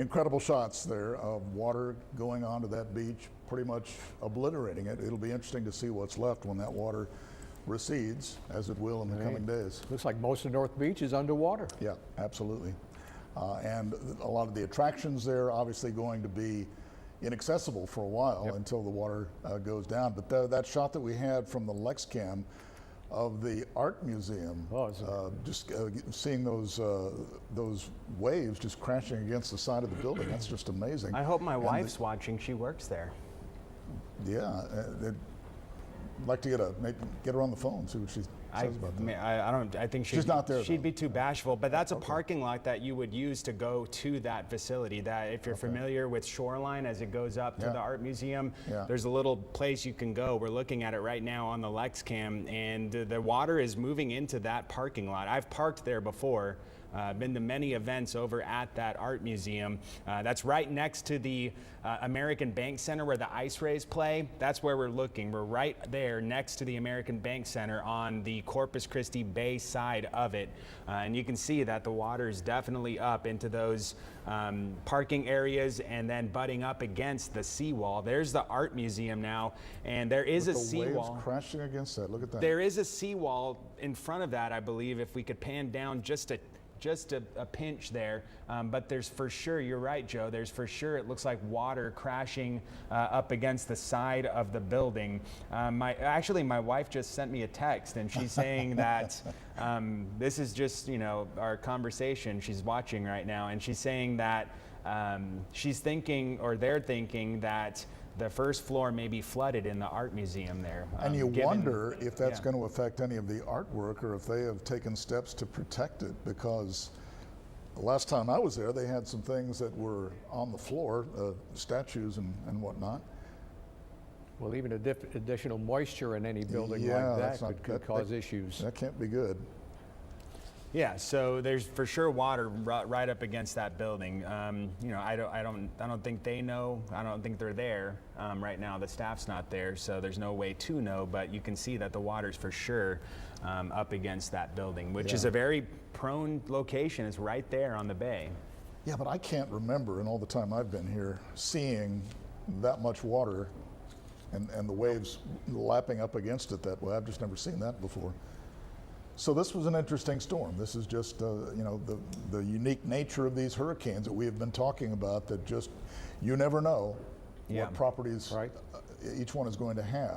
Incredible shots there of water going onto that beach, pretty much obliterating it. It'll be interesting to see what's left when that water recedes, as it will in the coming days. Looks like most of North Beach is underwater. Yeah, absolutely. And a lot of the attractions there obviously going to be inaccessible for a while until the water goes down. But that shot that we had from the LexCam of the art museum, just seeing those waves just crashing against the side of the building, that's just amazing. I hope my wife's watching. She works there. Yeah, I'd like to get her on the phone, see what she says about that. I think she's not there. She'd be too bashful. But that's a parking lot that you would use to go to that facility. That if you're familiar with Shoreline, as it goes up to the art museum, there's a little place you can go. We're looking at it right now on the LexCam, and the water is moving into that parking lot. I've parked there before. Been to many events over at that art museum. That's right next to the American Bank Center where the Ice Rays play. That's where we're looking. We're right there next to the American Bank Center on the Corpus Christi Bay side of it. And you can see that the water is definitely up into those parking areas and then butting up against the seawall. There's the art museum now, and there is a seawall. Waves crashing against that. Look at that. There is a seawall in front of that, I believe, if we could pan down just a pinch there, but there's for sure, you're right, Joe, there's for sure, it looks like water crashing up against the side of the building. Actually, my wife just sent me a text, and she's saying that this is just, our conversation. She's watching right now, and she's saying that she's thinking, or they're thinking that the first floor may be flooded in the art museum there. And you wonder if that's going to affect any of the artwork, or if they have taken steps to protect it, because the last time I was there, they had some things that were on the floor, statues and whatnot. Well, even additional moisture in any building like that could cause issues. That can't be good. Yeah, so there's for sure water right up against that building. I don't think they know. I don't think they're there right now. The staff's not there, so there's no way to know. But you can see that the water's for sure up against that building, which is a very prone location. It's right there on the bay. Yeah, but I can't remember in all the time I've been here seeing that much water and the waves lapping up against it that way. I've just never seen that before. So this was an interesting storm. This is just, the unique nature of these hurricanes that we have been talking about, that just, you never know what properties each one is going to have.